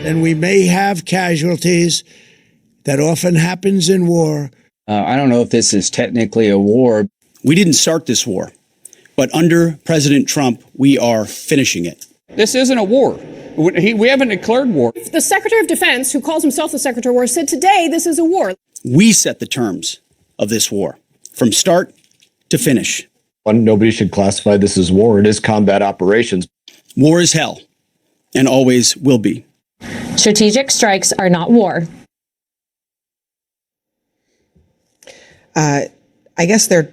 and we may have casualties. That often happens in war. I don't know if this is technically a war. We didn't start this war, but under President Trump, we are finishing it. This isn't a war. We haven't declared war. The Secretary of Defense, who calls himself the Secretary of War, said today this is a war. We set the terms of this war from start to finish. Nobody should classify this as war. It is combat operations. War is hell and always will be. Strategic strikes are not war. I guess the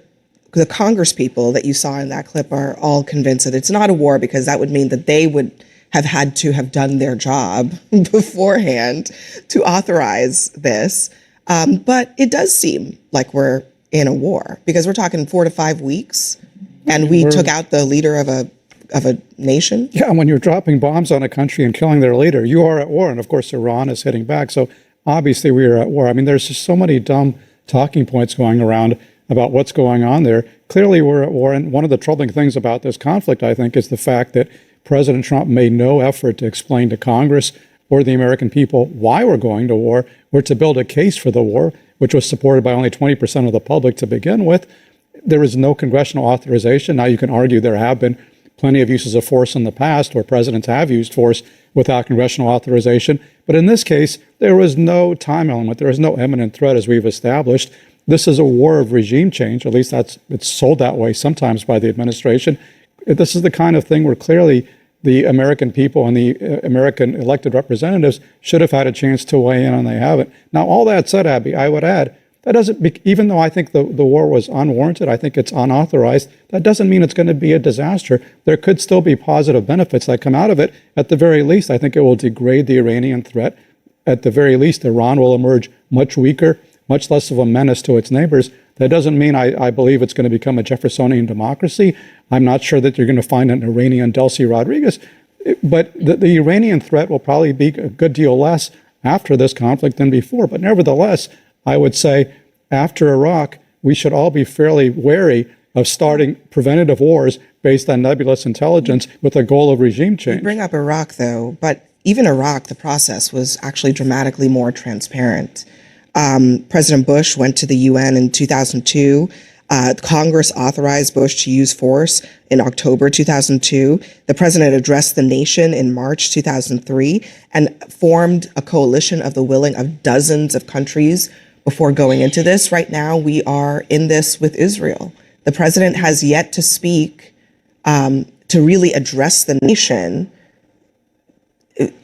Congress people that you saw in that clip are all convinced that it's not a war, because that would mean that they would have had to have done their job beforehand to authorize this. But it does seem like we're in a war, because we're talking 4 to 5 weeks, and we took out the leader of a nation. Yeah, when you're dropping bombs on a country and killing their leader, you are at war. And of course, Iran is hitting back. So obviously we are at war. I mean, there's just so many dumb talking points going around about what's going on there. Clearly we're at war. And one of the troubling things about this conflict, I think, is the fact that President Trump made no effort to explain to Congress or the American people why we're going to war, or to build a case for the war, which was supported by only 20% of the public to begin with. There is no congressional authorization. Now, you can argue there have been plenty of uses of force in the past where presidents have used force without congressional authorization. But in this case, there was no time element. There is no imminent threat, as we've established. This is a war of regime change. At least it's sold that way sometimes by the administration. This is the kind of thing where clearly the American people and the American elected representatives should have had a chance to weigh in, and they haven't. Now, all that said, Abby, I would add, that doesn't, even though I think the war was unwarranted, I think it's unauthorized, that doesn't mean it's going to be a disaster. There could still be positive benefits that come out of it. At the very least, I think it will degrade the Iranian threat. At the very least, Iran will emerge much weaker, much less of a menace to its neighbors. That doesn't mean I believe it's going to become a Jeffersonian democracy. I'm not sure that you're going to find an Iranian Delcy Rodriguez, but the Iranian threat will probably be a good deal less after this conflict than before. But nevertheless, I would say after Iraq, we should all be fairly wary of starting preventative wars based on nebulous intelligence with a goal of regime change. You bring up Iraq, though, but even Iraq, the process was actually dramatically more transparent. President Bush went to the UN in 2002. Congress authorized Bush to use force in October 2002. The president addressed the nation in March 2003 and formed a coalition of the willing of dozens of countries before going into this. Right now, we are in this with Israel. The president has yet to speak to really address the nation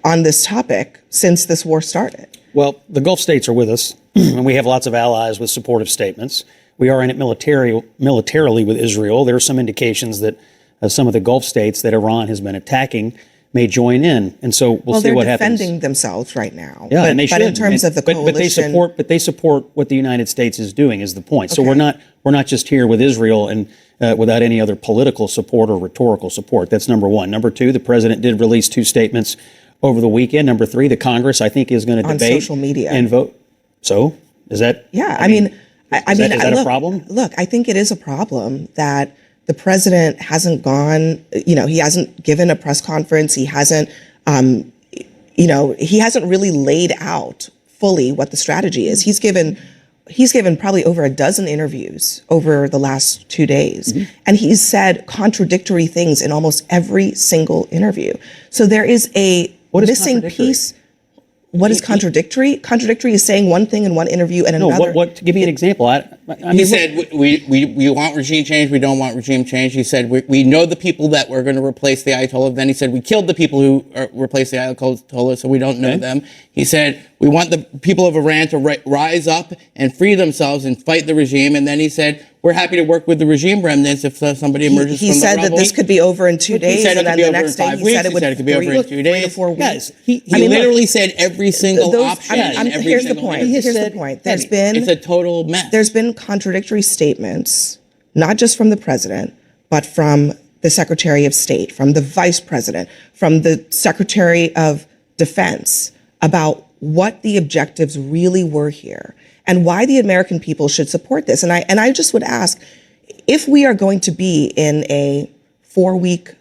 on this topic since this war started. Well, the Gulf states are with us, and we have lots of allies with supportive statements. We are in it militarily with Israel. There are some indications that some of the Gulf states that Iran has been attacking may join in, and so we'll see what happens. They're defending themselves right now. Yeah, and they should. But in terms of the coalition, but they support what the United States is doing. Is the point? So Okay. we're not just here with Israel and without any other political support or rhetorical support. That's number one. Number two, the president did release 2 statements over the weekend. Number 3, the Congress, I think, is going to debate on social media and vote. So is that? Yeah, I mean, is that a problem? Look, I think it is a problem that the president hasn't gone, he hasn't given a press conference. He hasn't, he hasn't really laid out fully what the strategy is. He's given probably over a dozen interviews over the last 2 days. Mm-hmm. And he's said contradictory things in almost every single interview. So there is a missing piece. What is contradictory? Contradictory is saying one thing in one interview and another. What? Give me an example. He said, we want regime change. We don't want regime change. He said, we know the people that were going to replace the Ayatollah. Then he said, we killed the people who replaced the Ayatollah, so we don't know them. He said, we want the people of Iran to rise up and free themselves and fight the regime. And then he said, we're happy to work with the regime remnants if somebody emerges from the rubble. He said that this could be over in 2 days, and then the next day he said it could be over in 2 days. 3 to 4 weeks. Yes, he literally said every single option. Here's the point. Here's the point. It's a total mess. There's been contradictory statements, not just from the president, but from the Secretary of State, from the Vice President, from the Secretary of Defense about what the objectives really were here and why the American people should support this. And I just would ask, if we are going to be in a 4-week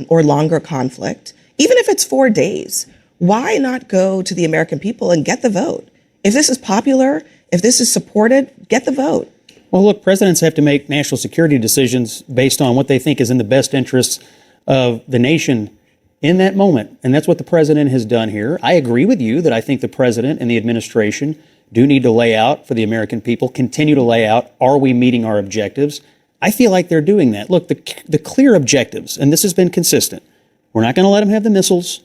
or longer conflict, even if it's 4 days, why not go to the American people and get the vote? If this is popular, if this is supported, get the vote. Well, look, presidents have to make national security decisions based on what they think is in the best interests of the nation in that moment. And that's what the president has done here. I agree with you that I think the president and the administration do need to lay out for the American people, continue to lay out, are we meeting our objectives? I feel like they're doing that. Look, the clear objectives, and this has been consistent. We're not going to let them have the missiles.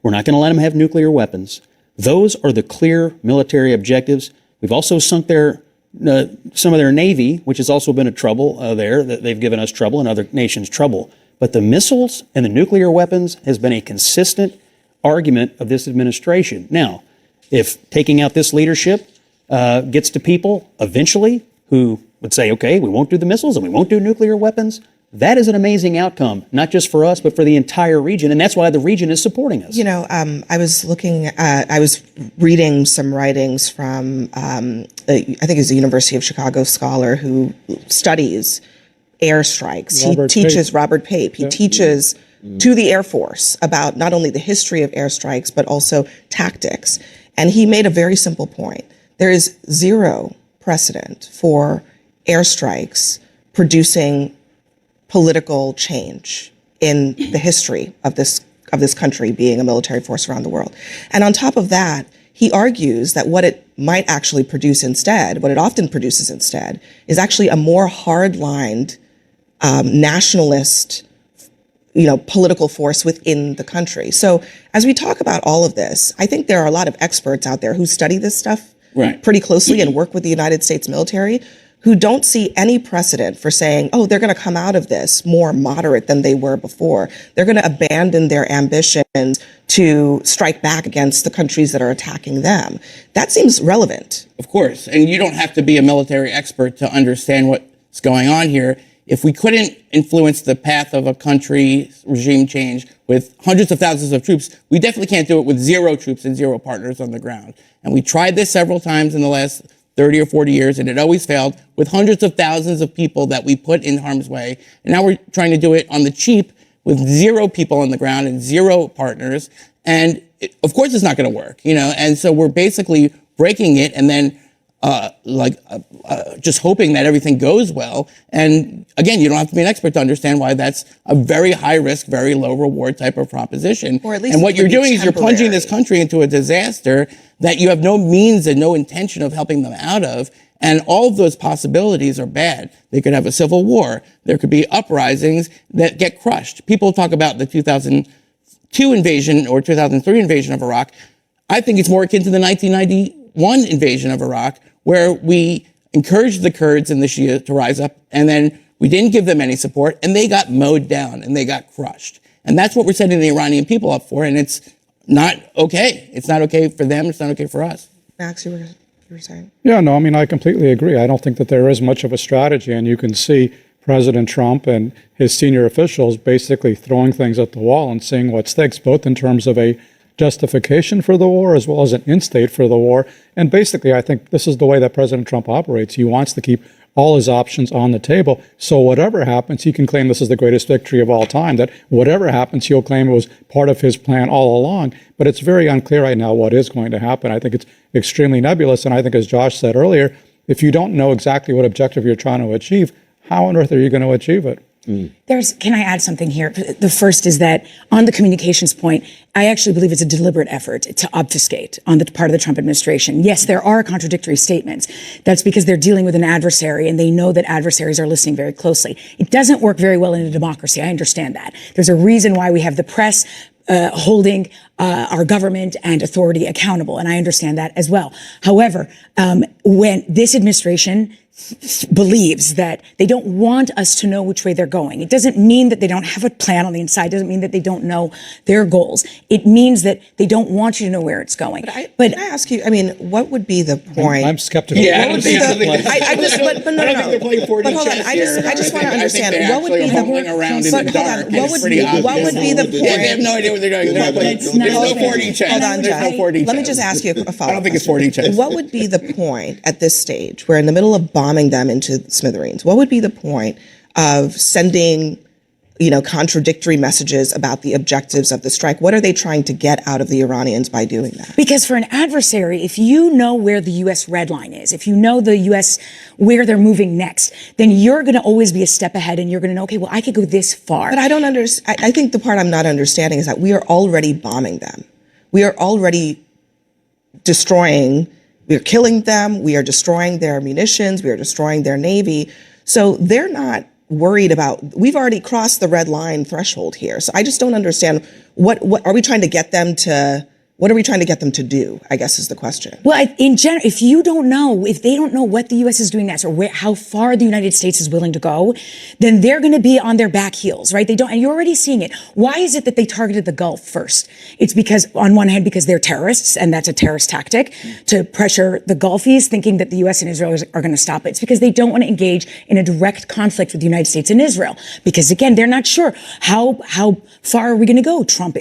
We're not going to let them have nuclear weapons. Those are the clear military objectives. We've also sunk some of their Navy, which has also been a trouble there, that they've given us trouble and other nations trouble. But the missiles and the nuclear weapons has been a consistent argument of this administration. Now, if taking out this leadership gets to people eventually who would say, okay, we won't do the missiles and we won't do nuclear weapons, that is an amazing outcome, not just for us, but for the entire region. And that's why the region is supporting us. You know, I was reading some writings from, I think it's a University of Chicago scholar who studies airstrikes. He teaches Robert Pape. He teaches to the Air Force about not only the history of airstrikes, but also tactics. And he made a very simple point. There is zero precedent for airstrikes producing political change in the history of this country being a military force around the world. And on top of that, he argues that what it might actually produce instead, what it often produces instead, is actually a more hard-lined nationalist, political force within the country. So as we talk about all of this, I think there are a lot of experts out there who study this stuff pretty closely and work with the United States military, who don't see any precedent for saying, oh, they're going to come out of this more moderate than they were before. They're going to abandon their ambitions to strike back against the countries that are attacking them. That seems relevant. Of course. And you don't have to be a military expert to understand what's going on here. If we couldn't influence the path of a country's regime change with hundreds of thousands of troops, we definitely can't do it with zero troops and zero partners on the ground. And we tried this several times in the last 30 or 40 years, and it always failed, with hundreds of thousands of people that we put in harm's way. And now we're trying to do it on the cheap with zero people on the ground and zero partners. And of course it's not going to work, and so we're basically breaking it and then just hoping that everything goes well. And again, you don't have to be an expert to understand why that's a very high risk, very low reward type of proposition. Or at least and what you're doing is you're plunging this country into a disaster that you have no means and no intention of helping them out of. And all of those possibilities are bad. They could have a civil war. There could be uprisings that get crushed. People talk about the 2002 invasion or 2003 invasion of Iraq. I think it's more akin to the 1991 invasion of Iraq, where we encouraged the Kurds and the Shia to rise up, and then we didn't give them any support, and they got mowed down, and they got crushed. And that's what we're setting the Iranian people up for, and it's not okay. It's not okay for them. It's not okay for us. Max, you were saying? Yeah, no, I mean, I completely agree. I don't think that there is much of a strategy, and you can see President Trump and his senior officials basically throwing things at the wall and seeing what sticks, both in terms of a justification for the war as well as an instate for the war. And basically, I think this is the way that President Trump operates. He wants to keep all his options on the table. So whatever happens, he can claim this is the greatest victory of all time, that whatever happens, he'll claim it was part of his plan all along. But it's very unclear right now what is going to happen. I think it's extremely nebulous. And I think, as Josh said earlier, if you don't know exactly what objective you're trying to achieve, how on earth are you going to achieve it? Can I add something here? The first is that on the communications point, I actually believe it's a deliberate effort to obfuscate on the part of the Trump administration. Yes, there are contradictory statements. That's because they're dealing with an adversary and they know that adversaries are listening very closely. It doesn't work very well in a democracy. I understand that. There's a reason why we have the press holding our government and authority accountable, and I understand that as well. However, when this administration believes that they don't want us to know which way they're going, it doesn't mean that they don't have a plan on the inside. It doesn't mean that they don't know their goals. It means that they don't want you to know where it's going. But can I ask you, what would be the point? I'm skeptical. Yeah, what would be I just hold on. I just want to understand. What would be the point? They have no idea what they're doing. There's no 4D chess. Hold on, Jeff. Let me just ask you a follow-up. I don't think it's 4D chess. What would be the point at this stage? We're in the middle of bombing them into smithereens. What would be the point of sending contradictory messages about the objectives of the strike. What are they trying to get out of the Iranians by doing that? Because for an adversary, if you know where the U.S. red line is, if you know the U.S. where they're moving next, then you're going to always be a step ahead and you're going to know, okay, well, I could go this far. But I don't understand. I think the part I'm not understanding is that we are already bombing them. We are already destroying, we are killing them, we are destroying their munitions, we are destroying their navy. So they're not worried about, we've already crossed the red line threshold here. So I just don't understand what are we trying to get them to, what are we trying to get them to do, I guess is the question. Well, in general, if you don't know, if they don't know what the U.S. is doing next or how far the United States is willing to go, then they're going to be on their back heels, right? They don't, and you're already seeing it. Why is it that they targeted the Gulf first? It's because, on one hand, because they're terrorists, and that's a terrorist tactic to pressure the Gulfies, thinking that the U.S. and Israel are going to stop it. It's because they don't want to engage in a direct conflict with the United States and Israel. Because again, they're not sure how far are we going to go. Trump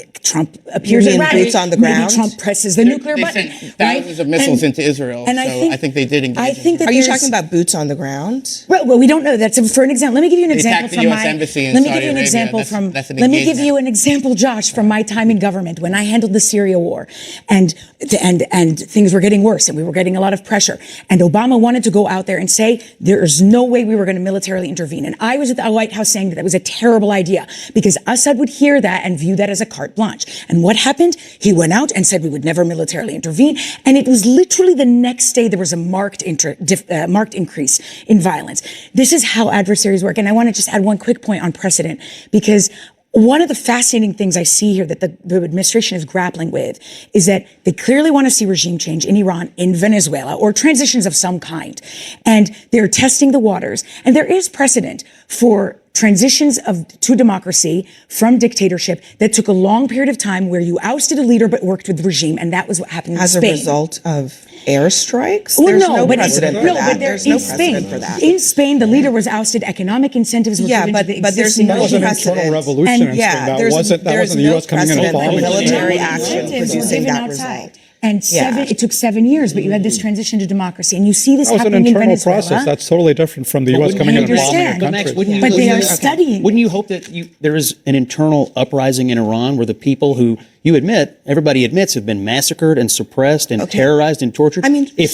appears erratic. Boots on the ground? Maybe Trump presses the nuclear button. They sent thousands of missiles into Israel, and so I think they did engage. I think that are you talking about boots on the ground? Well, we don't know. That's for an example. Let me give you an example from my. Let me give you an example from. Let me give you an example, Josh, from my time in government when I handled the Syria war, and things were getting worse, and we were getting a lot of pressure. And Obama wanted to go out there and say there is no way we were going to militarily intervene. And I was at the White House saying that was a terrible idea because Assad would hear that and view that as a carte blanche. And what happened? He went out and said we would never militarily intervene. And it was literally the next day there was a marked increase in violence. This is how adversaries work. And I want to just add one quick point on precedent, because one of the fascinating things I see here that the administration is grappling with is that they clearly want to see regime change in Iran, in Venezuela, or transitions of some kind. And they're testing the waters. And there is precedent for transitions to democracy from dictatorship that took a long period of time where you ousted a leader but worked with the regime. And that was what happened in Spain. As a result of airstrikes? Well, There's no precedent for that. But there's no precedent for that. In Spain, the leader was ousted. Economic incentives were given to the existing there's no precedent. Internal revolution in Spain. That wasn't the U.S. coming in and bombing military action producing that result. And it took 7 years, but you had this transition to democracy, and you see this happening in Venezuela. That was an internal process. That's totally different from the U.S. coming in and bombing a country. But they are studying. Wouldn't you hope that there is an internal uprising in Iran where the people who you admit, everybody admits, have been massacred and suppressed and terrorized and tortured? I mean, if